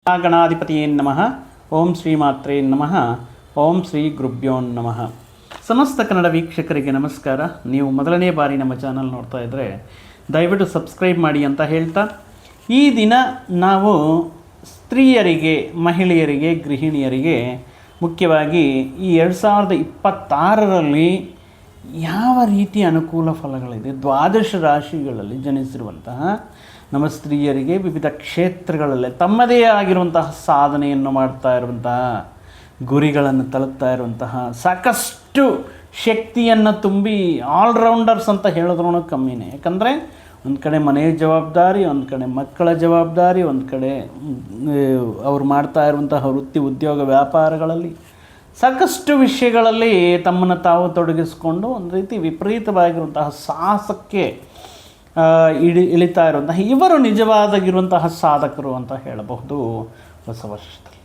ಗಣಾಧಿಪತಿಯೇ ನಮಃ. ಓಂ ಶ್ರೀ ಮಾತ್ರೇ ನಮಃ. ಓಂ ಶ್ರೀ ಗುರುಭ್ಯೋ ನಮಃ. ಸಮಸ್ತ ಕನ್ನಡ ವೀಕ್ಷಕರಿಗೆ ನಮಸ್ಕಾರ. ನೀವು ಮೊದಲನೇ ಬಾರಿ ನಮ್ಮ ಚಾನಲ್ ನೋಡ್ತಾ ಇದ್ದರೆ ದಯವಿಟ್ಟು ಸಬ್ಸ್ಕ್ರೈಬ್ ಮಾಡಿ ಅಂತ ಹೇಳ್ತಾ, ಈ ದಿನ ನಾವು ಸ್ತ್ರೀಯರಿಗೆ, ಮಹಿಳೆಯರಿಗೆ, ಗೃಹಿಣಿಯರಿಗೆ ಮುಖ್ಯವಾಗಿ ಈ 2026ರಲ್ಲಿ ಯಾವ ರೀತಿ ಅನುಕೂಲ ಫಲಗಳಿದೆ, ದ್ವಾದಶ ರಾಶಿಗಳಲ್ಲಿ ಜನಿಸಿರುವಂತಹ ನಮ್ಮ ಸ್ತ್ರೀಯರಿಗೆ ವಿವಿಧ ಕ್ಷೇತ್ರಗಳಲ್ಲಿ ತಮ್ಮದೇ ಆಗಿರುವಂತಹ ಸಾಧನೆಯನ್ನು ಮಾಡ್ತಾ ಇರುವಂತಹ, ಗುರಿಗಳನ್ನು ತಲುಪ್ತಾ ಇರುವಂತಹ, ಸಾಕಷ್ಟು ಶಕ್ತಿಯನ್ನು ತುಂಬಿ ಆಲ್ರೌಂಡರ್ಸ್ ಅಂತ ಹೇಳಿದ್ರೂ ಕಮ್ಮಿನೇ. ಯಾಕಂದರೆ ಒಂದು ಕಡೆ ಮನೆಯ ಜವಾಬ್ದಾರಿ, ಒಂದು ಕಡೆ ಮಕ್ಕಳ ಜವಾಬ್ದಾರಿ, ಒಂದು ಕಡೆ ಅವರು ಮಾಡ್ತಾ ಇರುವಂತಹ ವೃತ್ತಿ ಉದ್ಯೋಗ ವ್ಯಾಪಾರಗಳಲ್ಲಿ ಸಾಕಷ್ಟು ವಿಷಯಗಳಲ್ಲಿ ತಮ್ಮನ್ನು ತಾವು ತೊಡಗಿಸಿಕೊಂಡು ಒಂದು ರೀತಿ ವಿಪರೀತವಾಗಿರುವಂತಹ ಸಾಹಸಕ್ಕೆ ಇಳಿತಾ ಇರುವಂತಹ ಇವರು ನಿಜವಾದಾಗಿರುವಂತಹ ಸಾಧಕರು ಅಂತ ಹೇಳಬಹುದು ಹೊಸ ವರ್ಷದಲ್ಲಿ.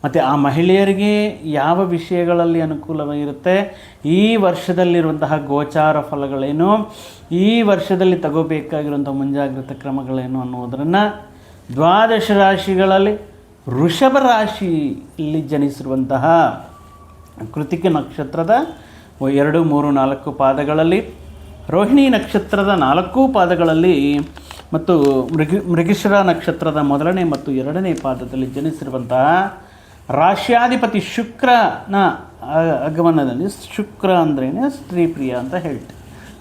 ಮತ್ತು ಆ ಮಹಿಳೆಯರಿಗೆ ಯಾವ ವಿಷಯಗಳಲ್ಲಿ ಅನುಕೂಲವಾಗಿರುತ್ತೆ, ಈ ವರ್ಷದಲ್ಲಿರುವಂತಹ ಗೋಚಾರ ಫಲಗಳೇನು, ಈ ವರ್ಷದಲ್ಲಿ ತಗೋಬೇಕಾಗಿರುವಂಥ ಮುಂಜಾಗ್ರತಾ ಕ್ರಮಗಳೇನು ಅನ್ನೋದನ್ನು ದ್ವಾದಶ ರಾಶಿಗಳಲ್ಲಿ ವೃಷಭ ರಾಶಿಯಲ್ಲಿ ಜನಿಸಿರುವಂತಹ ಕೃತಿಕ ನಕ್ಷತ್ರದ 2, 3, 4 ಪಾದಗಳಲ್ಲಿ, ರೋಹಿಣಿ ನಕ್ಷತ್ರದ 4 ಪಾದಗಳಲ್ಲಿ ಮತ್ತು ಮೃಗಶಿರ ನಕ್ಷತ್ರದ 1ನೇ ಮತ್ತು 2ನೇ ಪಾದದಲ್ಲಿ ಜನಿಸಿರುವಂತಹ ರಾಶ್ಯಾಧಿಪತಿ ಶುಕ್ರನ ಆಗಮನದಲ್ಲಿ, ಶುಕ್ರ ಅಂದ್ರೇ ಸ್ತ್ರೀ ಪ್ರಿಯ ಅಂತ ಹೇಳ್ತೀವಿ.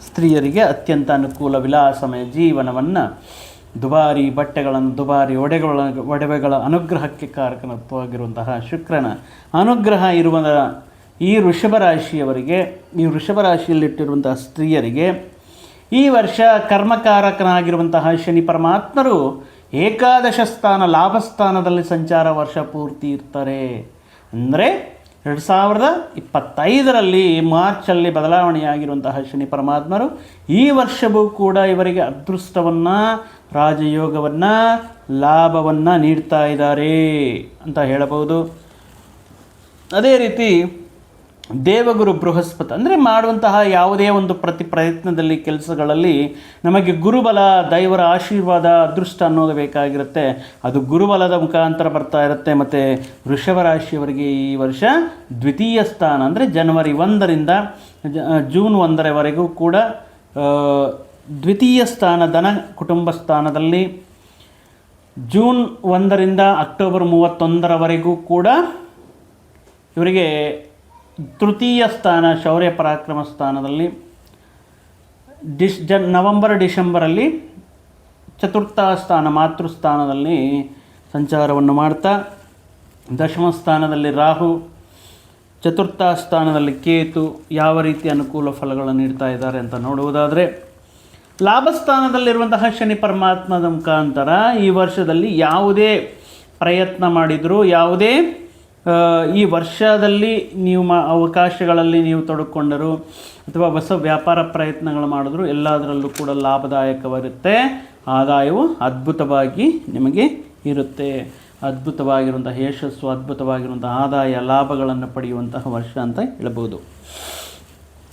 ಸ್ತ್ರೀಯರಿಗೆ ಅತ್ಯಂತ ಅನುಕೂಲ ವಿಲಾಸಮಯ ಜೀವನವನ್ನು, ದುಬಾರಿ ಬಟ್ಟೆಗಳನ್ನು, ದುಬಾರಿ ಒಡವೆಗಳ ಅನುಗ್ರಹಕ್ಕೆ ಕಾರಕತ್ವವಾಗಿರುವಂತಹ ಶುಕ್ರನ ಅನುಗ್ರಹ ಇರುವ ಈ ವೃಷಭ ರಾಶಿಯವರಿಗೆ, ಈ ವೃಷಭ ರಾಶಿಯಲ್ಲಿಟ್ಟಿರುವಂತಹ ಸ್ತ್ರೀಯರಿಗೆ ಈ ವರ್ಷ ಕರ್ಮಕಾರಕನಾಗಿರುವಂತಹ ಶನಿ ಪರಮಾತ್ಮರು ಏಕಾದಶ ಸ್ಥಾನ ಲಾಭಸ್ಥಾನದಲ್ಲಿ ಸಂಚಾರ ವರ್ಷ ಪೂರ್ತಿ ಇರ್ತಾರೆ. ಅಂದರೆ 2025ರಲ್ಲಿ ಮಾರ್ಚಲ್ಲಿ ಬದಲಾವಣೆಯಾಗಿರುವಂತಹ ಶನಿ ಪರಮಾತ್ಮರು ಈ ವರ್ಷವೂ ಕೂಡ ಇವರಿಗೆ ಅದೃಷ್ಟವನ್ನು, ರಾಜಯೋಗವನ್ನು, ಲಾಭವನ್ನು ನೀಡ್ತಾ ಇದ್ದಾರೆ ಅಂತ ಹೇಳಬಹುದು. ಅದೇ ರೀತಿ ದೇವಗುರು ಬೃಹಸ್ಪತಿ ಅಂದರೆ ಮಾಡುವಂತಹ ಯಾವುದೇ ಒಂದು ಪ್ರಯತ್ನದಲ್ಲಿ, ಕೆಲಸಗಳಲ್ಲಿ ನಮಗೆ ಗುರುಬಲ, ದೈವರ ಆಶೀರ್ವಾದ, ಅದೃಷ್ಟ ಅನ್ನೋದು ಬೇಕಾಗಿರುತ್ತೆ. ಅದು ಗುರುಬಲದ ಮುಖಾಂತರ ಬರ್ತಾ ಇರುತ್ತೆ. ಮತ್ತು ವೃಷಭ ರಾಶಿಯವರಿಗೆ ಈ ವರ್ಷ ದ್ವಿತೀಯ ಸ್ಥಾನ ಅಂದರೆ ಜನವರಿ 1ರಿಂದ ಜೂನ್ 1ರವರೆಗೂ ಕೂಡ ದ್ವಿತೀಯ ಸ್ಥಾನ ಧನ ಕುಟುಂಬ ಸ್ಥಾನದಲ್ಲಿ, ಜೂನ್ 1ರಿಂದ ಅಕ್ಟೋಬರ್ 31ರವರೆಗೂ ಕೂಡ ಇವರಿಗೆ ತೃತೀಯ ಸ್ಥಾನ ಶೌರ್ಯ ಪರಾಕ್ರಮ ಸ್ಥಾನದಲ್ಲಿ, ನವಂಬರ್ ಡಿಸೆಂಬರಲ್ಲಿ ಚತುರ್ಥ ಸ್ಥಾನ ಮಾತೃಸ್ಥಾನದಲ್ಲಿ ಸಂಚಾರವನ್ನು ಮಾಡ್ತಾ, ದಶಮ ಸ್ಥಾನದಲ್ಲಿ ರಾಹು, ಚತುರ್ಥ ಸ್ಥಾನದಲ್ಲಿ ಕೇತು ಯಾವ ರೀತಿ ಅನುಕೂಲ ಫಲಗಳನ್ನು ನೀಡ್ತಾ ಇದ್ದಾರೆ ಅಂತ ನೋಡುವುದಾದರೆ, ಲಾಭಸ್ಥಾನದಲ್ಲಿರುವಂತಹ ಶನಿ ಪರಮಾತ್ಮದ ಮುಖಾಂತರ ಈ ವರ್ಷದಲ್ಲಿ ಯಾವುದೇ ಪ್ರಯತ್ನ ಮಾಡಿದರೂ, ಯಾವುದೇ ಈ ವರ್ಷದಲ್ಲಿ ನೀವು ಅವಕಾಶಗಳಲ್ಲಿ ನೀವು ತೊಡಕೊಂಡರು ಅಥವಾ ಹೊಸ ವ್ಯಾಪಾರ ಪ್ರಯತ್ನಗಳು ಮಾಡಿದ್ರು ಎಲ್ಲದರಲ್ಲೂ ಕೂಡ ಲಾಭದಾಯಕವಿರುತ್ತೆ. ಆದಾಯವು ಅದ್ಭುತವಾಗಿ ನಿಮಗೆ ಇರುತ್ತೆ. ಅದ್ಭುತವಾಗಿರುವಂತಹ ಯಶಸ್ಸು, ಅದ್ಭುತವಾಗಿರುವಂತಹ ಆದಾಯ, ಲಾಭಗಳನ್ನು ಪಡೆಯುವಂತಹ ವರ್ಷ ಅಂತ ಹೇಳ್ಬೋದು.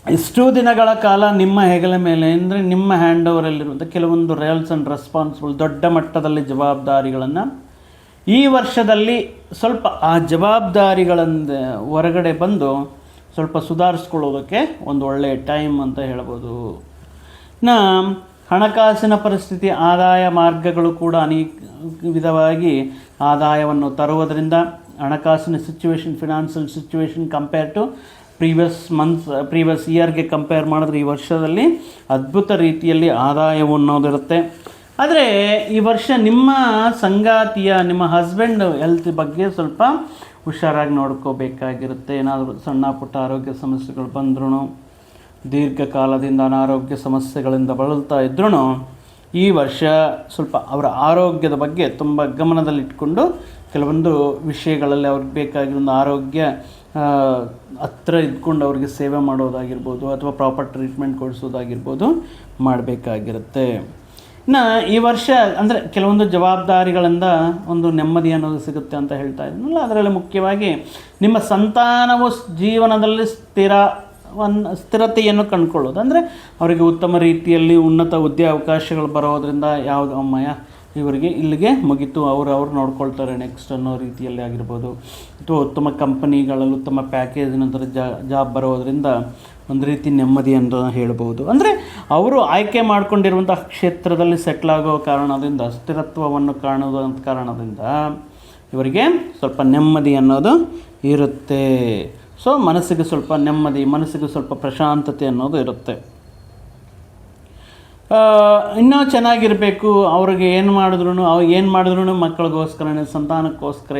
ಇಷ್ಟೂ ದಿನಗಳ ಕಾಲ ನಿಮ್ಮ ಹೆಗಲ ಮೇಲೆ ಅಂದರೆ ನಿಮ್ಮ ಹ್ಯಾಂಡ್ ಓವರಲ್ಲಿರುವಂಥ ಕೆಲವೊಂದು ರೋಲ್ಸ್ ಆ್ಯಂಡ್ ರೆಸ್ಪಾನ್ಸಿಬಲ್, ದೊಡ್ಡ ಮಟ್ಟದಲ್ಲಿ ಜವಾಬ್ದಾರಿಗಳನ್ನು ಈ ವರ್ಷದಲ್ಲಿ ಸ್ವಲ್ಪ ಆ ಜವಾಬ್ದಾರಿಗಳಿಂದ ಹೊರಗಡೆ ಬಂದು ಸ್ವಲ್ಪ ಸುಧಾರಿಸ್ಕೊಳ್ಳೋದಕ್ಕೆ ಒಂದು ಒಳ್ಳೆಯ ಟೈಮ್ ಅಂತ ಹೇಳ್ಬೋದು. ಹಣಕಾಸಿನ ಪರಿಸ್ಥಿತಿ, ಆದಾಯ ಮಾರ್ಗಗಳು ಕೂಡ ಅನೇಕ ವಿಧವಾಗಿ ಆದಾಯವನ್ನು ತರುವುದರಿಂದ ಹಣಕಾಸಿನ situation, financial situation compare to previous ಇಯರ್ಗೆ ಕಂಪೇರ್ ಮಾಡಿದ್ರೆ ಈ ವರ್ಷದಲ್ಲಿ ಅದ್ಭುತ ರೀತಿಯಲ್ಲಿ ಆದಾಯವು ಅನ್ನೋದಿರುತ್ತೆ. ಆದರೆ ಈ ವರ್ಷ ನಿಮ್ಮ ಸಂಗಾತಿಯ, ನಿಮ್ಮ ಹಸ್ಬೆಂಡ್ ಹೆಲ್ತ್ ಬಗ್ಗೆ ಸ್ವಲ್ಪ ಹುಷಾರಾಗಿ ನೋಡ್ಕೋಬೇಕಾಗಿರುತ್ತೆ. ಏನಾದರೂ ಸಣ್ಣ ಪುಟ್ಟ ಆರೋಗ್ಯ ಸಮಸ್ಯೆಗಳು ಬಂದ್ರೂ, ದೀರ್ಘಕಾಲದಿಂದ ಅನಾರೋಗ್ಯ ಸಮಸ್ಯೆಗಳಿಂದ ಬಳಲ್ತಾ ಇದ್ರೂ ಈ ವರ್ಷ ಸ್ವಲ್ಪ ಅವರ ಆರೋಗ್ಯದ ಬಗ್ಗೆ ತುಂಬ ಗಮನದಲ್ಲಿಟ್ಕೊಂಡು ಕೆಲವೊಂದು ವಿಷಯಗಳಲ್ಲಿ ಅವ್ರಿಗೆ ಬೇಕಾಗಿರೋ ಆರೋಗ್ಯ ಹತ್ರ ಇದ್ಕೊಂಡು ಅವ್ರಿಗೆ ಸೇವೆ ಮಾಡೋದಾಗಿರ್ಬೋದು ಅಥವಾ ಪ್ರಾಪರ್ ಟ್ರೀಟ್ಮೆಂಟ್ ಕೊಡಿಸೋದಾಗಿರ್ಬೋದು ಮಾಡಬೇಕಾಗಿರುತ್ತೆ. ಇನ್ನು ಈ ವರ್ಷ ಅಂದರೆ ಕೆಲವೊಂದು ಜವಾಬ್ದಾರಿಗಳಿಂದ ಒಂದು ನೆಮ್ಮದಿ ಅನ್ನೋದು ಸಿಗುತ್ತೆ ಅಂತ ಹೇಳ್ತಾ ಇದ್ದೀನಲ್ಲ, ಅದರಲ್ಲಿ ಮುಖ್ಯವಾಗಿ ನಿಮ್ಮ ಸಂತಾನವು ಜೀವನದಲ್ಲಿ ಸ್ಥಿರತೆಯನ್ನು ಕಂಡುಕೊಳ್ಳೋದು. ಅಂದರೆ ಅವರಿಗೆ ಉತ್ತಮ ರೀತಿಯಲ್ಲಿ ಉನ್ನತ ಹುದ್ದೆ ಅವಕಾಶಗಳು ಬರೋದರಿಂದ ಯಾವುದು ಅಮ್ಮಯ್ಯ ಇವರಿಗೆ ಇಲ್ಲಿಗೆ ಮುಗೀತು, ಅವ್ರು ನೋಡ್ಕೊಳ್ತಾರೆ ನೆಕ್ಸ್ಟ್ ಅನ್ನೋ ರೀತಿಯಲ್ಲಿ ಆಗಿರ್ಬೋದು. ಅಥವಾ ಉತ್ತಮ ಕಂಪನಿಗಳಲ್ಲಿ ಉತ್ತಮ ಪ್ಯಾಕೇಜ್ ನಂತರ ಜಾಬ್ ಬರೋದರಿಂದ ಒಂದು ರೀತಿ ನೆಮ್ಮದಿ ಅಂತ ಹೇಳ್ಬೋದು. ಅಂದರೆ ಅವರು ಆಯ್ಕೆ ಮಾಡಿಕೊಂಡಿರುವಂತಹ ಕ್ಷೇತ್ರದಲ್ಲಿ ಸೆಟ್ಲ್ ಆಗೋ ಕಾರಣದಿಂದ, ಸ್ಥಿರತ್ವವನ್ನು ಕಾಣುವ ಕಾರಣದಿಂದ ಇವರಿಗೆ ಸ್ವಲ್ಪ ನೆಮ್ಮದಿ ಅನ್ನೋದು ಇರುತ್ತೆ. ಸೊ ಮನಸ್ಸಿಗೆ ಸ್ವಲ್ಪ ನೆಮ್ಮದಿ, ಮನಸ್ಸಿಗೆ ಸ್ವಲ್ಪ ಪ್ರಶಾಂತತೆ ಅನ್ನೋದು ಇರುತ್ತೆ. ಇನ್ನೂ ಚೆನ್ನಾಗಿರಬೇಕು, ಅವ್ರಿಗೆ ಏನು ಮಾಡಿದ್ರು ಮಕ್ಕಳಿಗೋಸ್ಕರನೇ, ಸಂತಾನಕ್ಕೋಸ್ಕರ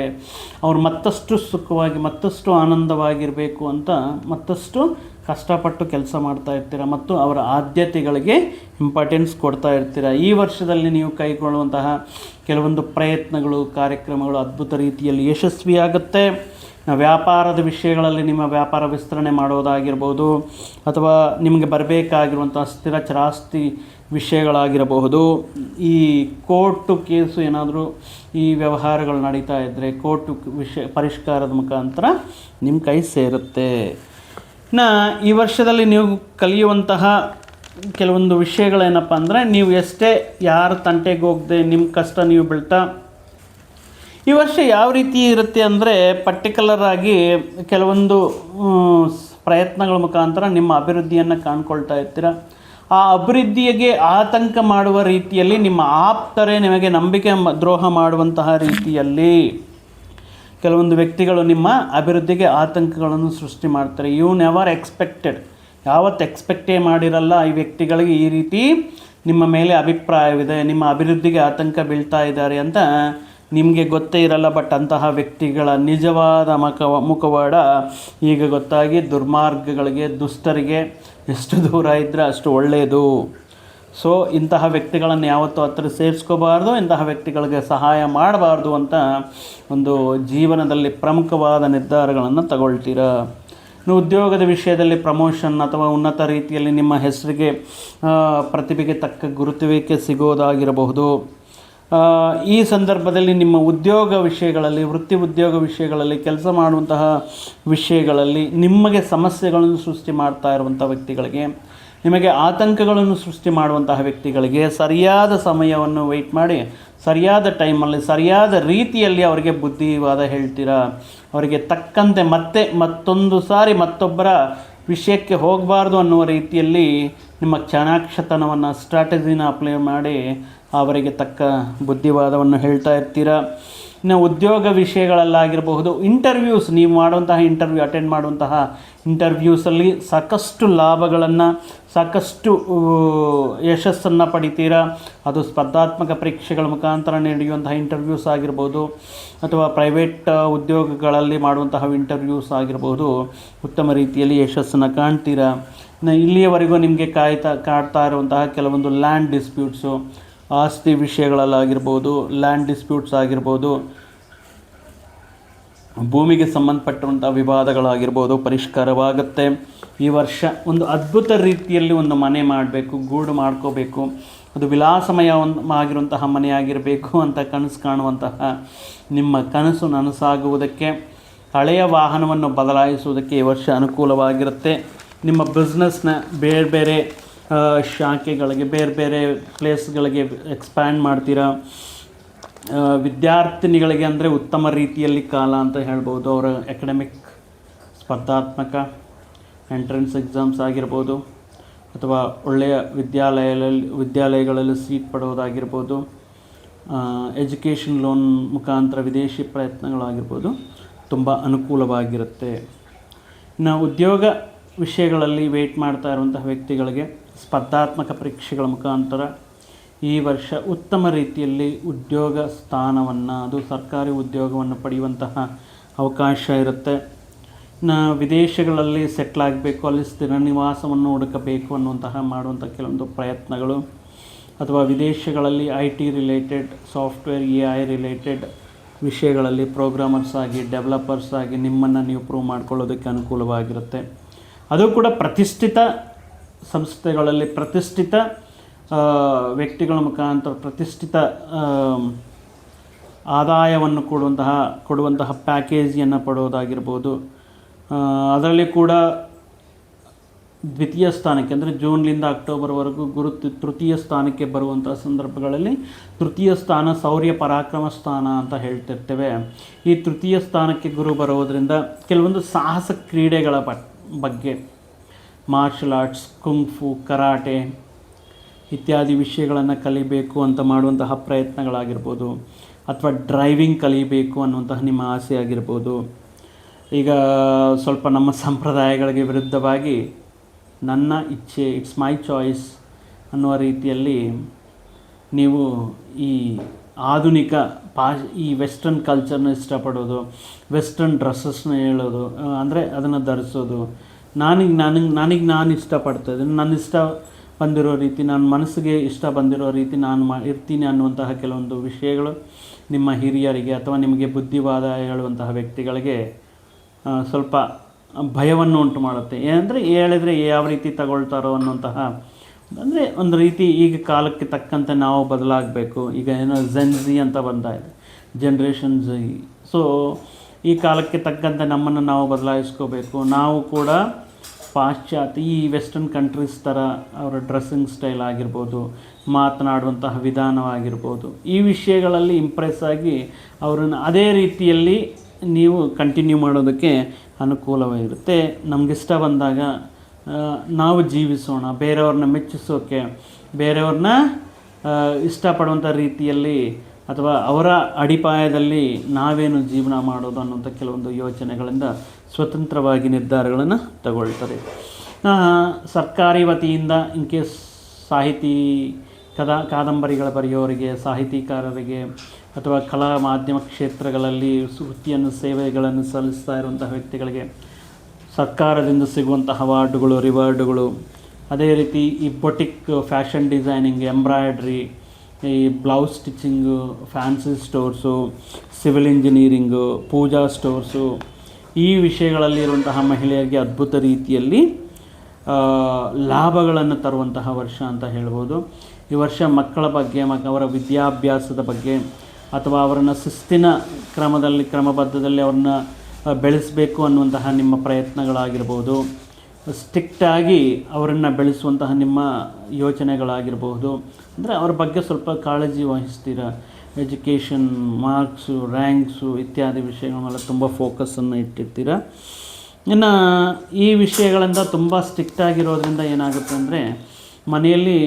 ಅವ್ರು ಮತ್ತಷ್ಟು ಸುಖವಾಗಿ ಮತ್ತಷ್ಟು ಆನಂದವಾಗಿರಬೇಕು ಅಂತ ಮತ್ತಷ್ಟು ಕಷ್ಟಪಟ್ಟು ಕೆಲಸ ಮಾಡ್ತಾ ಇರ್ತೀರ ಮತ್ತು ಅವರ ಆದ್ಯತೆಗಳಿಗೆ ಇಂಪಾರ್ಟೆನ್ಸ್ ಕೊಡ್ತಾ ಇರ್ತೀರ. ಈ ವರ್ಷದಲ್ಲಿ ನೀವು ಕೈಗೊಳ್ಳುವಂತಹ ಕೆಲವೊಂದು ಪ್ರಯತ್ನಗಳು, ಕಾರ್ಯಕ್ರಮಗಳು ಅದ್ಭುತ ರೀತಿಯಲ್ಲಿ ಯಶಸ್ವಿಯಾಗುತ್ತೆ. ವ್ಯಾಪಾರದ ವಿಷಯಗಳಲ್ಲಿ ನಿಮ್ಮ ವ್ಯಾಪಾರ ವಿಸ್ತರಣೆ ಮಾಡೋದಾಗಿರ್ಬೋದು, ಅಥವಾ ನಿಮಗೆ ಬರಬೇಕಾಗಿರುವಂಥ ಸ್ಥಿರ ಚರಾಸ್ತಿ ವಿಷಯಗಳಾಗಿರಬಹುದು. ಈ ಕೋರ್ಟು ಕೇಸು ಏನಾದರೂ ಈ ವ್ಯವಹಾರಗಳು ನಡೀತಾ ಇದ್ದರೆ ಕೋರ್ಟು ಪರಿಷ್ಕಾರದ ಮುಖಾಂತರ ನಿಮ್ಮ ಕೈ ಸೇರುತ್ತೆ. ಈ ವರ್ಷದಲ್ಲಿ ನೀವು ಕಲಿಯುವಂತಹ ಕೆಲವೊಂದು ವಿಷಯಗಳೇನಪ್ಪ ಅಂದರೆ, ನೀವು ಎಷ್ಟೇ ಯಾರ ತಂಟೆಗೆ ಹೋಗದೆ ನಿಮ್ಮ ಕಷ್ಟ ನೀವು ಬೀಳ್ತಾ, ಈ ವರ್ಷ ಯಾವ ರೀತಿ ಇರುತ್ತೆ ಅಂದರೆ ಪರ್ಟಿಕ್ಯುಲರ್ ಆಗಿ ಕೆಲವೊಂದು ಪ್ರಯತ್ನಗಳ ಮುಖಾಂತರ ನಿಮ್ಮ ಅಭಿವೃದ್ಧಿಯನ್ನು ಕಾಣ್ಕೊಳ್ತಾ ಇರ್ತೀರ. ಆ ಅಭಿವೃದ್ಧಿಗೆ ಆತಂಕ ಮಾಡುವ ರೀತಿಯಲ್ಲಿ ನಿಮ್ಮ ಆಪ್ತರೇ ನಿಮಗೆ ನಂಬಿಕೆ ದ್ರೋಹ ಮಾಡುವಂತಹ ರೀತಿಯಲ್ಲಿ ಕೆಲವೊಂದು ವ್ಯಕ್ತಿಗಳು ನಿಮ್ಮ ಅಭಿವೃದ್ಧಿಗೆ ಆತಂಕಗಳನ್ನು ಸೃಷ್ಟಿ ಮಾಡ್ತಾರೆ. ಯು ನೆವರ್ ಎಕ್ಸ್ಪೆಕ್ಟೆಡ್, ಯಾವತ್ತು ಎಕ್ಸ್ಪೆಕ್ಟೇ ಮಾಡಿರಲ್ಲ ಈ ವ್ಯಕ್ತಿಗಳಿಗೆ ಈ ರೀತಿ ನಿಮ್ಮ ಮೇಲೆ ಅಭಿಪ್ರಾಯವಿದೆ, ನಿಮ್ಮ ಅಭಿವೃದ್ಧಿಗೆ ಆತಂಕ ಬೀಳ್ತಾ ಇದ್ದಾರೆ ಅಂತ ನಿಮಗೆ ಗೊತ್ತೇ ಇರಲ್ಲ. ಬಟ್ ಅಂತಹ ವ್ಯಕ್ತಿಗಳ ನಿಜವಾದ ಮುಖವಾಡ ಈಗ ಗೊತ್ತಾಗಿ ದುರ್ಮಾರ್ಗಗಳಿಗೆ, ದುಷ್ಟರಿಗೆ ಎಷ್ಟು ದೂರ ಇದ್ದರೆ ಅಷ್ಟು ಒಳ್ಳೆಯದು. ಸೊ ಇಂತಹ ವ್ಯಕ್ತಿಗಳನ್ನು ಯಾವತ್ತೂ ಹತ್ತಿರ ಸೇರಿಸ್ಕೋಬಾರ್ದು, ಇಂತಹ ವ್ಯಕ್ತಿಗಳಿಗೆ ಸಹಾಯ ಮಾಡಬಾರ್ದು ಅಂತ ಒಂದು ಜೀವನದಲ್ಲಿ ಪ್ರಮುಖವಾದ ನಿರ್ಧಾರಗಳನ್ನು ತಗೊಳ್ತೀರ. ಉದ್ಯೋಗದ ವಿಷಯದಲ್ಲಿ ಪ್ರಮೋಷನ್ ಅಥವಾ ಉನ್ನತ ರೀತಿಯಲ್ಲಿ ನಿಮ್ಮ ಹೆಸರಿಗೆ ಪ್ರತಿಭೆಗೆ ತಕ್ಕ ಗುರುತುವಿಕೆ ಸಿಗೋದಾಗಿರಬಹುದು. ಈ ಸಂದರ್ಭದಲ್ಲಿ ನಿಮ್ಮ ಉದ್ಯೋಗ ವಿಷಯಗಳಲ್ಲಿ, ವೃತ್ತಿ ಉದ್ಯೋಗ ವಿಷಯಗಳಲ್ಲಿ, ಕೆಲಸ ಮಾಡುವಂತಹ ವಿಷಯಗಳಲ್ಲಿ ನಿಮಗೆ ಸಮಸ್ಯೆಗಳನ್ನು ಸೃಷ್ಟಿ ಮಾಡ್ತಾ ಇರುವಂಥ ವ್ಯಕ್ತಿಗಳಿಗೆ, ನಿಮಗೆ ಆತಂಕಗಳನ್ನು ಸೃಷ್ಟಿ ಮಾಡುವಂತಹ ವ್ಯಕ್ತಿಗಳಿಗೆ ಸರಿಯಾದ ಸಮಯವನ್ನು ವೆಯ್ಟ್ ಮಾಡಿ ಸರಿಯಾದ ಟೈಮಲ್ಲಿ ಸರಿಯಾದ ರೀತಿಯಲ್ಲಿ ಅವರಿಗೆ ಬುದ್ಧಿವಾದ ಹೇಳ್ತೀರಾ. ಅವರಿಗೆ ತಕ್ಕಂತೆ ಮತ್ತೊಂದು ಸಾರಿ ಮತ್ತೊಬ್ಬರ ವಿಷಯಕ್ಕೆ ಹೋಗಬಾರ್ದು ಅನ್ನುವ ರೀತಿಯಲ್ಲಿ ನಿಮ್ಮ ಚಾಣಾಕ್ಷತನವನ್ನು, ಸ್ಟ್ರಾಟಜಿನ ಅಪ್ಲೈ ಮಾಡಿ ಅವರಿಗೆ ತಕ್ಕ ಬುದ್ಧಿವಾದವನ್ನು ಹೇಳ್ತಾ ಇರ್ತೀರ. ಇನ್ನು ಉದ್ಯೋಗ ವಿಷಯಗಳಲ್ಲಾಗಿರಬಹುದು, ಇಂಟರ್ವ್ಯೂಸ್, ನೀವು ಮಾಡುವಂತಹ ಅಟೆಂಡ್ ಮಾಡುವಂತಹ ಇಂಟರ್ವ್ಯೂಸಲ್ಲಿ ಸಾಕಷ್ಟು ಲಾಭಗಳನ್ನು, ಸಾಕಷ್ಟು ಯಶಸ್ಸನ್ನು ಪಡಿತೀರಾ. ಅದು ಸ್ಪರ್ಧಾತ್ಮಕ ಪರೀಕ್ಷೆಗಳ ಮುಖಾಂತರ ನಡೆಯುವಂತಹ ಇಂಟರ್ವ್ಯೂಸ್ ಆಗಿರ್ಬೋದು, ಅಥವಾ ಪ್ರೈವೇಟ್ ಉದ್ಯೋಗಗಳಲ್ಲಿ ಮಾಡುವಂತಹ ಇಂಟರ್ವ್ಯೂಸ್ ಆಗಿರ್ಬೋದು, ಉತ್ತಮ ರೀತಿಯಲ್ಲಿ ಯಶಸ್ಸನ್ನು ಕಾಣ್ತೀರಾ. ಇಲ್ಲಿಯವರೆಗೂ ನಿಮಗೆ ಕಾಡ್ತಾ ಇರುವಂತಹ ಕೆಲವೊಂದು ಲ್ಯಾಂಡ್ ಡಿಸ್ಪ್ಯೂಟ್ಸು, ಆಸ್ತಿ ವಿಷಯಗಳಲ್ಲಾಗಿರ್ಬೋದು, ಲ್ಯಾಂಡ್ ಡಿಸ್ಪ್ಯೂಟ್ಸ್ ಆಗಿರ್ಬೋದು, ಭೂಮಿಗೆ ಸಂಬಂಧಪಟ್ಟಂಥ ವಿವಾದಗಳಾಗಿರ್ಬೋದು ಪರಿಷ್ಕಾರವಾಗುತ್ತೆ. ಈ ವರ್ಷ ಒಂದು ಅದ್ಭುತ ರೀತಿಯಲ್ಲಿ ಒಂದು ಮನೆ ಮಾಡಬೇಕು, ಗೂಡು ಮಾಡ್ಕೋಬೇಕು, ಅದು ವಿಲಾಸಮಯವಾಗಿರುವಂತಹ ಮನೆಯಾಗಿರಬೇಕು ಅಂತ ಕನಸು ಕಾಣುವಂತಹ ನಿಮ್ಮ ಕನಸು ನನಸಾಗುವುದಕ್ಕೆ, ಹಳೆಯ ವಾಹನವನ್ನು ಬದಲಾಯಿಸುವುದಕ್ಕೆ ಈ ವರ್ಷ ಅನುಕೂಲವಾಗಿರುತ್ತೆ. ನಿಮ್ಮ ಬಿಸ್ನೆಸ್ನ ಬೇರೆ ಬೇರೆ ಶಾಖೆಗಳಿಗೆ, ಬೇರೆ ಬೇರೆ ಪ್ಲೇಸ್ಗಳಿಗೆ ಎಕ್ಸ್ಪ್ಯಾಂಡ್ ಮಾಡ್ತೀರಾ. ವಿದ್ಯಾರ್ಥಿನಿಗಳಿಗೆ ಅಂದರೆ ಉತ್ತಮ ರೀತಿಯಲ್ಲಿ ಕಾಲ ಅಂತ ಹೇಳ್ಬೋದು. ಅವರ ಅಕಾಡೆಮಿಕ್, ಸ್ಪರ್ಧಾತ್ಮಕ ಎಂಟ್ರೆನ್ಸ್ ಎಕ್ಸಾಮ್ಸ್ ಆಗಿರ್ಬೋದು, ಅಥವಾ ಒಳ್ಳೆಯ ವಿದ್ಯಾಲಯಗಳಲ್ಲಿ ಸೀಟ್ ಪಡೋದಾಗಿರ್ಬೋದು, ಎಜುಕೇಷನ್ ಲೋನ್ ಮುಖಾಂತರ ವಿದೇಶಿ ಪ್ರಯತ್ನಗಳಾಗಿರ್ಬೋದು, ತುಂಬ ಅನುಕೂಲವಾಗಿರುತ್ತೆ. ಇನ್ನು ಉದ್ಯೋಗ ವಿಷಯಗಳಲ್ಲಿ ವೆಯ್ಟ್ ಮಾಡ್ತಾ ಇರುವಂತಹ ವ್ಯಕ್ತಿಗಳಿಗೆ ಸ್ಪರ್ಧಾತ್ಮಕ ಪರೀಕ್ಷೆಗಳ ಮುಖಾಂತರ ಈ ವರ್ಷ ಉತ್ತಮ ರೀತಿಯಲ್ಲಿ ಉದ್ಯೋಗ ಸ್ಥಾನವನ್ನು, ಅದು ಸರ್ಕಾರಿ ಉದ್ಯೋಗವನ್ನು ಪಡೆಯುವಂತಹ ಅವಕಾಶ ಇರುತ್ತೆ. ವಿದೇಶಗಳಲ್ಲಿ ಸೆಟ್ಲ್ ಆಗಬೇಕು, ಅಲ್ಲಿ ಸ್ಥಿರ ನಿವಾಸವನ್ನು ಹುಡುಕಬೇಕು ಅನ್ನುವಂತಹ ಮಾಡುವಂಥ ಕೆಲವೊಂದು ಪ್ರಯತ್ನಗಳು, ಅಥವಾ ವಿದೇಶಗಳಲ್ಲಿ IT related, software AI related ವಿಷಯಗಳಲ್ಲಿ ಪ್ರೋಗ್ರಾಮರ್ಸ್ ಆಗಿ, ಡೆವಲಪರ್ಸ್ ಆಗಿ ನಿಮ್ಮನ್ನು ನೀವು ಪ್ರೂವ್ ಮಾಡ್ಕೊಳ್ಳೋದಕ್ಕೆ ಅನುಕೂಲವಾಗಿರುತ್ತೆ. ಅದು ಕೂಡ ಪ್ರತಿಷ್ಠಿತ ಸಂಸ್ಥೆಗಳಲ್ಲಿ, ಪ್ರತಿಷ್ಠಿತ ವ್ಯಕ್ತಿಗಳ ಮುಖಾಂತರ ಪ್ರತಿಷ್ಠಿತ ಆದಾಯವನ್ನು ಕೊಡುವಂತಹ ಪ್ಯಾಕೇಜಿಯನ್ನು ಪಡೋದಾಗಿರ್ಬೋದು. ಅದರಲ್ಲಿ ಕೂಡ ದ್ವಿತೀಯ ಸ್ಥಾನಕ್ಕೆ ಅಂದರೆ ಜೂನ್ಲಿಂದ ಅಕ್ಟೋಬರ್ವರೆಗೂ ಗುರು ತೃತೀಯ ಸ್ಥಾನಕ್ಕೆ ಬರುವಂಥ ಸಂದರ್ಭಗಳಲ್ಲಿ ತೃತೀಯ ಸ್ಥಾನ ಶೌರ್ಯ ಪರಾಕ್ರಮ ಸ್ಥಾನ ಅಂತ ಹೇಳ್ತಿರ್ತೇವೆ. ಈ ತೃತೀಯ ಸ್ಥಾನಕ್ಕೆ ಗುರು ಬರೋದರಿಂದ ಕೆಲವೊಂದು ಸಾಹಸ ಕ್ರೀಡೆಗಳ ಬಗ್ಗೆ, ಮಾರ್ಷಲ್ ಆರ್ಟ್ಸ್, ಕುಂಗ್ಫು, ಕರಾಟೆ ಇತ್ಯಾದಿ ವಿಷಯಗಳನ್ನು ಕಲಿಬೇಕು ಅಂತ ಮಾಡುವಂತಹ ಪ್ರಯತ್ನಗಳಾಗಿರ್ಬೋದು, ಅಥವಾ ಡ್ರೈವಿಂಗ್ ಕಲಿಬೇಕು ಅನ್ನುವಂತಹ ನಿಮ್ಮ ಆಸೆ ಆಗಿರ್ಬೋದು. ಈಗ ಸ್ವಲ್ಪ ನಮ್ಮ ಸಂಪ್ರದಾಯಗಳಿಗೆ ವಿರುದ್ಧವಾಗಿ ನನ್ನ ಇಚ್ಛೆ, ಇಟ್ಸ್ ಮೈ ಚಾಯ್ಸ್ ಅನ್ನುವ ರೀತಿಯಲ್ಲಿ ನೀವು ಈ ಆಧುನಿಕ ಈ ವೆಸ್ಟರ್ನ್ ಕಲ್ಚರ್ನ ಇಷ್ಟಪಡೋದು, ವೆಸ್ಟರ್ನ್ ಡ್ರೆಸ್ಸಸ್ನ ಹೇಳೋದು, ಅಂದರೆ ಅದನ್ನು ಧರಿಸೋದು, ನಾನು ಇಷ್ಟಪಡ್ತಾ ಇದ್ದೀನಿ, ನನ್ನ ಇಷ್ಟ ಬಂದಿರೋ ರೀತಿ, ನನ್ನ ಮನಸ್ಸಿಗೆ ಇಷ್ಟ ಬಂದಿರೋ ರೀತಿ ನಾನು ಇರ್ತೀನಿ ಅನ್ನುವಂತಹ ಕೆಲವೊಂದು ವಿಷಯಗಳು ನಿಮ್ಮ ಹಿರಿಯರಿಗೆ ಅಥವಾ ನಿಮಗೆ ಬುದ್ಧಿವಾದ ಹೇಳುವಂತಹ ವ್ಯಕ್ತಿಗಳಿಗೆ ಸ್ವಲ್ಪ ಭಯವನ್ನು ಉಂಟು ಮಾಡುತ್ತೆ. ಏನಂದರೆ ಹೇಳಿದರೆ ಯಾವ ರೀತಿ ತಗೊಳ್ತಾರೋ ಅನ್ನುವಂತಹ, ಅಂದರೆ ಒಂದು ರೀತಿ ಈಗ ಕಾಲಕ್ಕೆ ತಕ್ಕಂತೆ ನಾವು ಬದಲಾಗಬೇಕು. ಈಗ ಏನೋ ಜೆನ್ಝಿ ಅಂತ ಬಂದಾಯಿತು, ಜನ್ರೇಷನ್ ಝಿ. ಸೊ ಈ ಕಾಲಕ್ಕೆ ತಕ್ಕಂತೆ ನಮ್ಮನ್ನು ನಾವು ಬದಲಾಯಿಸ್ಕೋಬೇಕು. ನಾವು ಕೂಡ ಪಾಶ್ಚಾತ್ಯ ಈ ವೆಸ್ಟರ್ನ್ ಕಂಟ್ರೀಸ್ ಥರ ಅವರ ಡ್ರೆಸ್ಸಿಂಗ್ ಸ್ಟೈಲ್ ಆಗಿರ್ಬೋದು, ಮಾತನಾಡುವಂತಹ ವಿಧಾನವಾಗಿರ್ಬೋದು, ಈ ವಿಷಯಗಳಲ್ಲಿ ಇಂಪ್ರೆಸ್ ಆಗಿ ಅವರನ್ನು ಅದೇ ರೀತಿಯಲ್ಲಿ ನೀವು ಕಂಟಿನ್ಯೂ ಮಾಡೋದಕ್ಕೆ ಅನುಕೂಲವಾಗಿರುತ್ತೆ. ನಮಗಿಷ್ಟ ಬಂದಾಗ ನಾವು ಜೀವಿಸೋಣ, ಬೇರೆಯವ್ರನ್ನ ಮೆಚ್ಚಿಸೋಕ್ಕೆ, ಬೇರೆಯವ್ರನ್ನ ಇಷ್ಟಪಡುವಂಥ ರೀತಿಯಲ್ಲಿ ಅಥವಾ ಅವರ ಅಡಿಪಾಯದಲ್ಲಿ ನಾವೇನು ಜೀವನ ಮಾಡೋದು ಅನ್ನುವಂಥ ಕೆಲವೊಂದು ಯೋಚನೆಗಳಿಂದ ಸ್ವತಂತ್ರವಾಗಿ ನಿರ್ಧಾರಗಳನ್ನು ತಗೊಳ್ತಾರೆ. ಸರ್ಕಾರಿ ವತಿಯಿಂದ ಇನ್ ಕೇಸ್ ಸಾಹಿತಿ ಕಾದಂಬರಿಗಳ ಬರೆಯೋರಿಗೆ, ಸಾಹಿತಿಕಾರರಿಗೆ ಅಥವಾ ಕಲಾ ಮಾಧ್ಯಮ ಕ್ಷೇತ್ರಗಳಲ್ಲಿ ವೃತ್ತಿಯನ್ನು ಸೇವೆಗಳನ್ನು ಸಲ್ಲಿಸ್ತಾ ಇರುವಂತಹ ವ್ಯಕ್ತಿಗಳಿಗೆ ಸರ್ಕಾರದಿಂದ ಸಿಗುವಂತಹ ಅವಾರ್ಡುಗಳು, ರಿವಾರ್ಡುಗಳು, ಅದೇ ರೀತಿ ಈ ಬೊಟಿಕ್, ಫ್ಯಾಷನ್ ಡಿಸೈನಿಂಗ್, ಎಂಬ್ರಾಯ್ಡ್ರಿ, ಈ blouse stitching, fancy stores, civil engineering, puja stores, ಈ ವಿಷಯಗಳಲ್ಲಿ ಇರುವಂತಹ ಮಹಿಳೆಯರಿಗೆ ಅದ್ಭುತ ರೀತಿಯಲ್ಲಿ ಲಾಭಗಳನ್ನು ತರುವಂತಹ ವರ್ಷ ಅಂತ ಹೇಳ್ಬೋದು. ಈ ವರ್ಷ ಮಕ್ಕಳ ಬಗ್ಗೆ, ಅವರ ವಿದ್ಯಾಭ್ಯಾಸದ ಬಗ್ಗೆ ಅಥವಾ ಅವರನ್ನು ಶಿಸ್ತಿನ ಕ್ರಮಬದ್ಧದಲ್ಲಿ ಅವ್ರನ್ನ ಬೆಳೆಸಬೇಕು ಅನ್ನುವಂತಹ ನಿಮ್ಮ ಪ್ರಯತ್ನಗಳಾಗಿರ್ಬೋದು, ಸ್ಟ್ರಿಕ್ಟಾಗಿ ಅವರನ್ನು ಬೆಳೆಸುವಂತಹ ನಿಮ್ಮ ಯೋಚನೆಗಳಾಗಿರ್ಬೋದು. ಅಂದರೆ ಅವ್ರ ಬಗ್ಗೆ ಸ್ವಲ್ಪ ಕಾಳಜಿ ವಹಿಸ್ತೀರ. ಎಜುಕೇಷನ್, ಮಾರ್ಕ್ಸು, ರ್ಯಾಂಕ್ಸು ಇತ್ಯಾದಿ ವಿಷಯಗಳ ಮೇಲೆ ತುಂಬ ಫೋಕಸನ್ನು ಇಟ್ಟಿರ್ತೀರ. ಇನ್ನು ಈ ವಿಷಯಗಳಿಂದ ತುಂಬ ಸ್ಟ್ರಿಕ್ಟಾಗಿರೋದ್ರಿಂದ ಏನಾಗುತ್ತೆ ಅಂದರೆ ಮನೆಯಲ್ಲಿ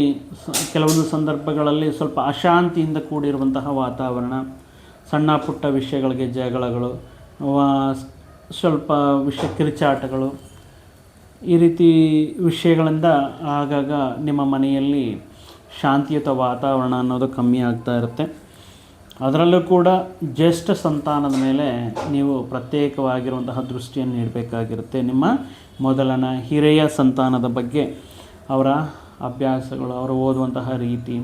ಕೆಲವೊಂದು ಸಂದರ್ಭಗಳಲ್ಲಿ ಸ್ವಲ್ಪ ಅಶಾಂತಿಯಿಂದ ಕೂಡಿರುವಂತಹ ವಾತಾವರಣ, ಸಣ್ಣ ಪುಟ್ಟ ವಿಷಯಗಳಿಗೆ ಜಗಳಗಳು, ಸ್ವಲ್ಪ ಕಿರುಚಾಟಗಳು, ಈ ರೀತಿ ವಿಷಯಗಳಿಂದ ಆಗಾಗ ನಿಮ್ಮ ಮನೆಯಲ್ಲಿ ಶಾಂತಿಯುತ ವಾತಾವರಣ ಅನ್ನೋದು ಕಮ್ಮಿ ಆಗ್ತಾ ಇರುತ್ತೆ. ಅದರಲ್ಲೂ ಕೂಡ ಜ್ಯೇಷ್ಠ ಸಂತಾನದ ಮೇಲೆ ನೀವು ಪ್ರತ್ಯೇಕವಾಗಿರುವಂತಹ ದೃಷ್ಟಿಯನ್ನು ನೀಡಬೇಕಾಗಿರುತ್ತೆ. ನಿಮ್ಮ ಮೊದಲನ ಹಿರಿಯ ಸಂತಾನದ ಬಗ್ಗೆ, ಅವರ ಅಭ್ಯಾಸಗಳು, ಅವರು ಓದುವಂತಹ ರೀತಿ,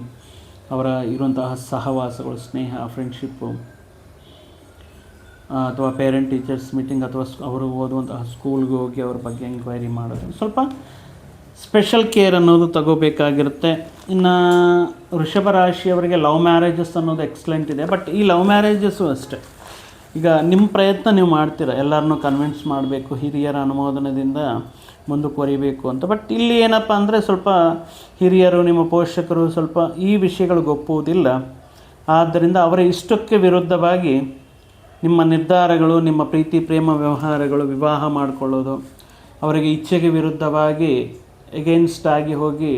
ಅವರ ಇರುವಂತಹ ಸಹವಾಸಗಳು, ಸ್ನೇಹ, ಫ್ರೆಂಡ್ಶಿಪ್ಪು, ಅಥವಾ ಪೇರೆಂಟ್ ಟೀಚರ್ಸ್ ಮೀಟಿಂಗ್, ಅಥವಾ ಅವರು ಓದುವಂತಹ ಸ್ಕೂಲ್ಗೆ ಹೋಗಿ ಅವ್ರ ಬಗ್ಗೆ ಎಂಕ್ವೈರಿ ಮಾಡೋದು, ಸ್ವಲ್ಪ ಸ್ಪೆಷಲ್ ಕೇರ್ ಅನ್ನೋದು ತಗೋಬೇಕಾಗಿರುತ್ತೆ. ಇನ್ನು ವೃಷಭ ರಾಶಿಯವರಿಗೆ ಲವ್ ಮ್ಯಾರೇಜಸ್ ಅನ್ನೋದು ಎಕ್ಸಲೆಂಟ್ ಇದೆ. ಬಟ್ ಈ ಲವ್ ಮ್ಯಾರೇಜಸ್ಸು ಅಷ್ಟೇ, ಈಗ ನಿಮ್ಮ ಪ್ರಯತ್ನ ನೀವು ಮಾಡ್ತೀರ, ಎಲ್ಲರನ್ನೂ ಕನ್ವಿನ್ಸ್ ಮಾಡಬೇಕು, ಹಿರಿಯರ ಅನುಮೋದನದಿಂದ ಮುಂದುವರಿಬೇಕು ಅಂತ. ಬಟ್ ಇಲ್ಲಿ ಏನಪ್ಪ ಅಂದರೆ ಸ್ವಲ್ಪ ಹಿರಿಯರು, ನಿಮ್ಮ ಪೋಷಕರು ಸ್ವಲ್ಪ ಈ ವಿಷಯಗಳಿಗೆ ಒಪ್ಪುವುದಿಲ್ಲ. ಆದ್ದರಿಂದ ಅವರ ಇಷ್ಟಕ್ಕೆ ವಿರುದ್ಧವಾಗಿ ನಿಮ್ಮ ನಿರ್ಧಾರಗಳು, ನಿಮ್ಮ ಪ್ರೀತಿ ಪ್ರೇಮ ವ್ಯವಹಾರಗಳು, ವಿವಾಹ ಮಾಡಿಕೊಳ್ಳೋದು, ಅವರಿಗೆ ಇಚ್ಛೆಗೆ ವಿರುದ್ಧವಾಗಿ ಎಗೇನ್ಸ್ಟ್ ಆಗಿ ಹೋಗಿ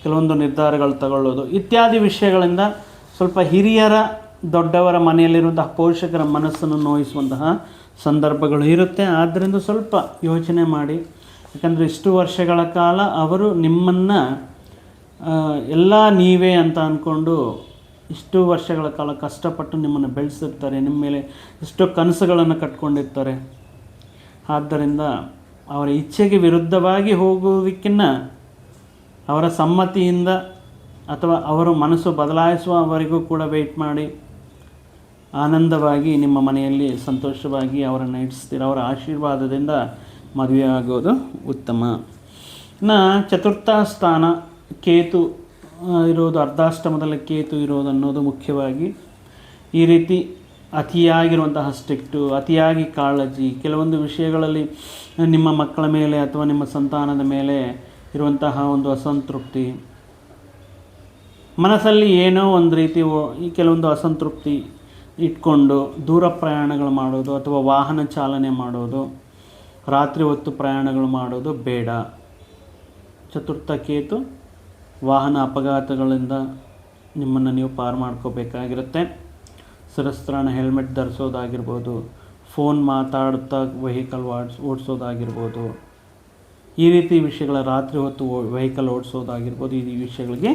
ಕೆಲವೊಂದು ನಿರ್ಧಾರಗಳು ತಗೊಳ್ಳೋದು ಇತ್ಯಾದಿ ವಿಷಯಗಳಿಂದ ಸ್ವಲ್ಪ ಹಿರಿಯರ, ದೊಡ್ಡವರ ಮನೆಯಲ್ಲಿರುವಂತಹ ಪೋಷಕರ ಮನಸ್ಸನ್ನು ನೋಯಿಸುವಂತಹ ಸಂದರ್ಭಗಳು ಇರುತ್ತೆ. ಆದ್ದರಿಂದ ಸ್ವಲ್ಪ ಯೋಚನೆ ಮಾಡಿ. ಯಾಕಂದರೆ ಇಷ್ಟು ವರ್ಷಗಳ ಕಾಲ ಅವರು ನಿಮ್ಮನ್ನು ಎಲ್ಲ ನೀವೇ ಅಂತ ಅಂದ್ಕೊಂಡು ಇಷ್ಟು ವರ್ಷಗಳ ಕಾಲ ಕಷ್ಟಪಟ್ಟು ನಿಮ್ಮನ್ನು ಬೆಳೆಸಿರ್ತಾರೆ, ನಿಮ್ಮ ಮೇಲೆ ಎಷ್ಟೋ ಕನಸುಗಳನ್ನು ಕಟ್ಕೊಂಡಿರ್ತಾರೆ. ಆದ್ದರಿಂದ ಅವರ ಇಚ್ಛೆಗೆ ವಿರುದ್ಧವಾಗಿ ಹೋಗುವುದಕ್ಕಿಂತ ಅವರ ಸಮ್ಮತಿಯಿಂದ ಅಥವಾ ಅವರು ಮನಸ್ಸು ಬದಲಾಯಿಸುವವರೆಗೂ ಕೂಡ ವೆಯ್ಟ್ ಮಾಡಿ ಆನಂದವಾಗಿ ನಿಮ್ಮ ಮನೆಯಲ್ಲಿ ಸಂತೋಷವಾಗಿ ಅವರನ್ನು ಇಡಿಸ್ತೀರ. ಅವರ ಆಶೀರ್ವಾದದಿಂದ ಮದುವೆ ಆಗೋದು ಉತ್ತಮ. ಇನ್ನು ಚತುರ್ಥ ಸ್ಥಾನ ಕೇತು ಇರೋದು, ಅರ್ಧಾಷ್ಟಮದಲ್ಲಿ ಕೇತು ಇರೋದು ಅನ್ನೋದು ಮುಖ್ಯವಾಗಿ ಈ ರೀತಿ ಅತಿಯಾಗಿರುವಂತಹ ಸ್ಟ್ರಿಕ್ಟು, ಅತಿಯಾಗಿ ಕಾಳಜಿ, ಕೆಲವೊಂದು ವಿಷಯಗಳಲ್ಲಿ ನಿಮ್ಮ ಮಕ್ಕಳ ಮೇಲೆ ಅಥವಾ ನಿಮ್ಮ ಸಂತಾನದ ಮೇಲೆ ಇರುವಂತಹ ಒಂದು ಅಸಂತೃಪ್ತಿ, ಮನಸ್ಸಲ್ಲಿ ಏನೋ ಒಂದು ರೀತಿ ಈ ಕೆಲವೊಂದು ಅಸಂತೃಪ್ತಿ ಇಟ್ಕೊಂಡು ದೂರ ಪ್ರಯಾಣಗಳು ಮಾಡೋದು ಅಥವಾ ವಾಹನ ಚಾಲನೆ ಮಾಡೋದು, ರಾತ್ರಿ ಹೊತ್ತು ಪ್ರಯಾಣಗಳು ಮಾಡೋದು ಬೇಡ. ಚತುರ್ಥ ಕೇತು ವಾಹನ ಅಪಘಾತಗಳಿಂದ ನಿಮ್ಮನ್ನು ನೀವು ಪಾರು ಮಾಡ್ಕೋಬೇಕಾಗಿರುತ್ತೆ. ಶಿರಸ್ತ್ರಾಣ ಹೆಲ್ಮೆಟ್ ಧರಿಸೋದಾಗಿರ್ಬೋದು, ಫೋನ್ ಮಾತಾಡುತ್ತಾ ವೆಹಿಕಲ್ ಓಡಿಸೋದಾಗಿರ್ಬೋದು, ಈ ರೀತಿ ವಿಷಯಗಳ ರಾತ್ರಿ ಹೊತ್ತು ವೆಹಿಕಲ್ ಓಡಿಸೋದಾಗಿರ್ಬೋದು, ಈ ವಿಷಯಗಳಿಗೆ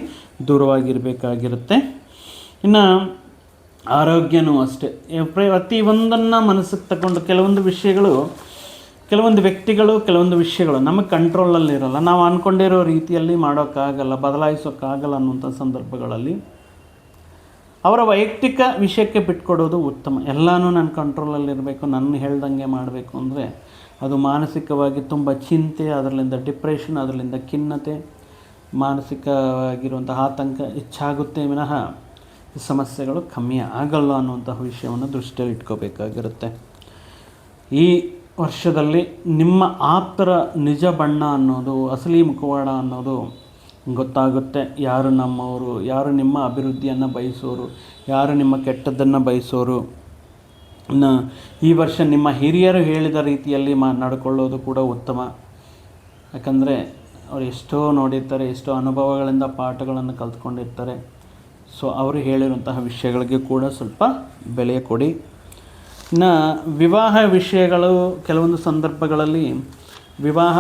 ದೂರವಾಗಿರಬೇಕಾಗಿರುತ್ತೆ. ಇನ್ನು ಆರೋಗ್ಯನೂ ಅಷ್ಟೇ, ಪ್ರತಿಯೊಂದನ್ನು ಮನಸ್ಸಿಗೆ ತಗೊಂಡು ಕೆಲವೊಂದು ವ್ಯಕ್ತಿಗಳು ಕೆಲವೊಂದು ವಿಷಯಗಳು ನಮ್ಮ ಕಂಟ್ರೋಲಲ್ಲಿ ಇರೋಲ್ಲ, ನಾವು ಅಂದ್ಕೊಂಡಿರೋ ರೀತಿಯಲ್ಲಿ ಮಾಡೋಕ್ಕಾಗಲ್ಲ, ಬದಲಾಯಿಸೋಕ್ಕಾಗಲ್ಲ ಅನ್ನುವಂಥ ಸಂದರ್ಭಗಳಲ್ಲಿ ಅವರ ವೈಯಕ್ತಿಕ ವಿಷಯಕ್ಕೆ ಬಿಟ್ಕೊಡೋದು ಉತ್ತಮ. ಎಲ್ಲನೂ ನನ್ನ ಕಂಟ್ರೋಲಲ್ಲಿರಬೇಕು, ನನ್ನ ಹೇಳ್ದಂಗೆ ಮಾಡಬೇಕು ಅಂದರೆ ಅದು ಮಾನಸಿಕವಾಗಿ ತುಂಬ ಚಿಂತೆ, ಅದರಿಂದ ಡಿಪ್ರೆಷನ್, ಅದರಿಂದ ಖಿನ್ನತೆ, ಮಾನಸಿಕವಾಗಿರುವಂತಹ ಆತಂಕ ಹೆಚ್ಚಾಗುತ್ತೆ ವಿನಃ ಈ ಸಮಸ್ಯೆಗಳು ಕಮ್ಮಿ ಆಗಲ್ಲ ಅನ್ನುವಂತಹ ವಿಷಯವನ್ನು ದೃಷ್ಟಿಯಲ್ಲಿ ಇಟ್ಕೋಬೇಕಾಗಿರುತ್ತೆ. ಈ ವರ್ಷದಲ್ಲಿ ನಿಮ್ಮ ಆಪ್ತರ ನಿಜ ಬಣ್ಣ ಅನ್ನೋದು, ಅಸಲಿ ಮುಖವಾಡ ಅನ್ನೋದು ಗೊತ್ತಾಗುತ್ತೆ. ಯಾರು ನಮ್ಮವರು, ಯಾರು ನಿಮ್ಮ ಅಭಿವೃದ್ಧಿಯನ್ನು ಬಯಸೋರು, ಯಾರು ನಿಮ್ಮ ಕೆಟ್ಟದ್ದನ್ನು ಬಯಸೋರು. ಇನ್ನು ಈ ವರ್ಷ ನಿಮ್ಮ ಹಿರಿಯರು ಹೇಳಿದ ರೀತಿಯಲ್ಲಿ ನಡ್ಕೊಳ್ಳೋದು ಕೂಡ ಉತ್ತಮ. ಯಾಕಂದರೆ ಅವರು ಎಷ್ಟೋ ನೋಡಿರ್ತಾರೆ, ಎಷ್ಟೋ ಅನುಭವಗಳಿಂದ ಪಾಠಗಳನ್ನು ಕಲ್ತ್ಕೊಂಡಿರ್ತಾರೆ. ಸೊ ಅವರು ಹೇಳಿರುವಂತಹ ವಿಷಯಗಳಿಗೆ ಕೂಡ ಸ್ವಲ್ಪ ಬೆಲೆ ಕೊಡಿ. ಇನ್ನು ವಿವಾಹ ವಿಷಯಗಳು, ಕೆಲವೊಂದು ಸಂದರ್ಭಗಳಲ್ಲಿ ವಿವಾಹ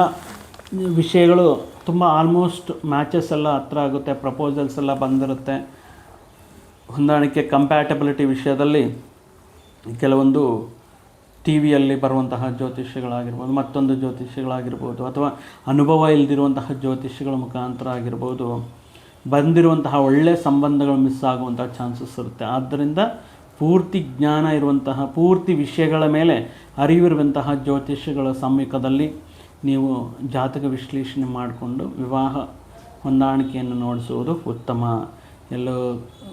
ವಿಷಯಗಳು ತುಂಬ ಆಲ್ಮೋಸ್ಟ್ ಮ್ಯಾಚಸ್ ಎಲ್ಲ ಹತ್ರ ಆಗುತ್ತೆ, ಪ್ರಪೋಸಲ್ಸ್ ಎಲ್ಲ ಬಂದಿರುತ್ತೆ. ಹೊಂದಾಣಿಕೆ ಕಂಪ್ಯಾಟಬಿಲಿಟಿ ವಿಷಯದಲ್ಲಿ ಕೆಲವೊಂದು ಟಿ ವಿಯಲ್ಲಿ ಬರುವಂತಹ ಜ್ಯೋತಿಷ್ಯಗಳಾಗಿರ್ಬೋದು, ಮತ್ತೊಂದು ಜ್ಯೋತಿಷ್ಯಗಳಾಗಿರ್ಬೋದು, ಅಥವಾ ಅನುಭವ ಇಲ್ಲದಿರುವಂತಹ ಜ್ಯೋತಿಷ್ಯಗಳ ಮುಖಾಂತರ ಆಗಿರ್ಬೋದು, ಬಂದಿರುವಂತಹ ಒಳ್ಳೆಯ ಸಂಬಂಧಗಳು ಮಿಸ್ ಆಗುವಂತಹ ಚಾನ್ಸಸ್ ಇರುತ್ತೆ. ಆದ್ದರಿಂದ ಪೂರ್ತಿ ಜ್ಞಾನ ಇರುವಂತಹ, ಪೂರ್ತಿ ವಿಷಯಗಳ ಮೇಲೆ ಅರಿವಿರುವಂತಹ ಜ್ಯೋತಿಷ್ಯಗಳ ಸಮ್ಮುಖದಲ್ಲಿ ನೀವು ಜಾತಕ ವಿಶ್ಲೇಷಣೆ ಮಾಡಿಕೊಂಡು ವಿವಾಹ ಹೊಂದಾಣಿಕೆಯನ್ನು ನೋಡಿಸುವುದು ಉತ್ತಮ. ಎಲ್ಲೋ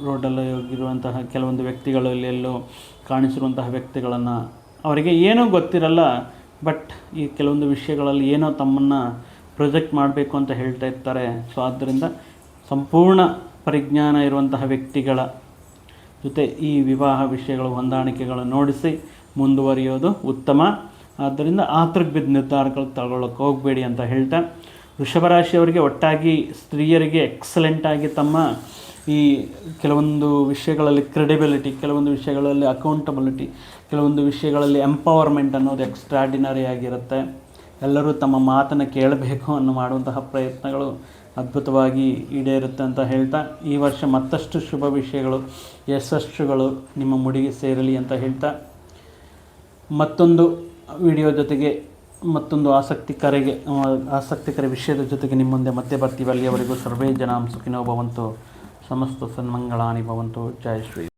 ರೋಡಲ್ಲಿ ಹೋಗಿರುವಂತಹ ಕೆಲವೊಂದು ವ್ಯಕ್ತಿಗಳು, ಎಲ್ಲೆಲ್ಲೋ ಕಾಣಿಸಿರುವಂತಹ ವ್ಯಕ್ತಿಗಳನ್ನು ಅವರಿಗೆ ಏನೂ ಗೊತ್ತಿರಲ್ಲ, ಬಟ್ ಈ ಕೆಲವೊಂದು ವಿಷಯಗಳಲ್ಲಿ ಏನೋ ತಮ್ಮನ್ನು ಪ್ರೊಜೆಕ್ಟ್ ಮಾಡಬೇಕು ಅಂತ ಹೇಳ್ತಾ ಇರ್ತಾರೆ. ಸೊ ಆದ್ದರಿಂದ ಸಂಪೂರ್ಣ ಪರಿಜ್ಞಾನ ಇರುವಂತಹ ವ್ಯಕ್ತಿಗಳ ಜೊತೆ ಈ ವಿವಾಹ ವಿಷಯಗಳು, ಹೊಂದಾಣಿಕೆಗಳನ್ನು ನೋಡಿಸಿ ಮುಂದುವರಿಯೋದು ಉತ್ತಮ. ಆದ್ದರಿಂದ ಆತೃಕ್ ಬಿದ್ದ ನಿರ್ಧಾರಗಳು ತಗೊಳ್ಳೋಕೆ ಹೋಗಬೇಡಿ ಅಂತ ಹೇಳ್ತಾ, ವೃಷಭರಾಶಿಯವರಿಗೆ ಒಟ್ಟಾಗಿ ಸ್ತ್ರೀಯರಿಗೆ ಎಕ್ಸಲೆಂಟಾಗಿ ತಮ್ಮ ಈ ಕೆಲವೊಂದು ವಿಷಯಗಳಲ್ಲಿ ಕ್ರೆಡಿಬಿಲಿಟಿ, ಕೆಲವೊಂದು ವಿಷಯಗಳಲ್ಲಿ ಅಕೌಂಟಬಿಲಿಟಿ, ಕೆಲವೊಂದು ವಿಷಯಗಳಲ್ಲಿ ಎಂಪವರ್ಮೆಂಟ್ ಅನ್ನೋದು ಎಕ್ಸ್ಟ್ರಾಡಿನರಿ ಆಗಿರುತ್ತೆ. ಎಲ್ಲರೂ ತಮ್ಮ ಮಾತನ್ನು ಕೇಳಬೇಕು ಅನ್ನೋ ಮಾಡುವಂತಹ ಪ್ರಯತ್ನಗಳು ಅದ್ಭುತವಾಗಿ ಈಡೇರುತ್ತೆ ಅಂತ ಹೇಳ್ತಾ, ಈ ವರ್ಷ ಮತ್ತಷ್ಟು ಶುಭ ವಿಷಯಗಳು, ಯಶಸ್ಸುಗಳು ನಿಮ್ಮ ಮುಡಿಗೆ ಸೇರಲಿ ಅಂತ ಹೇಳ್ತಾ, ಮತ್ತೊಂದು ವಿಡಿಯೋ ಜೊತೆಗೆ ಮತ್ತೊಂದು ಆಸಕ್ತಿಕರ ವಿಷಯದ ಜೊತೆಗೆ ನಿಮ್ಮ ಮುಂದೆ ಮತ್ತೆ ಬರ್ತೀವಿ. ಅಲ್ಲಿಯವರೆಗೂ ಸರ್ವೇ ಜನಾಂ ಸುಖಿನೋ ಭವಂತು, ಸಮಸ್ತ ಸನ್ಮಂಗಳಾನಿ ಭವಂತು. ಜಯ ಶ್ರೀ.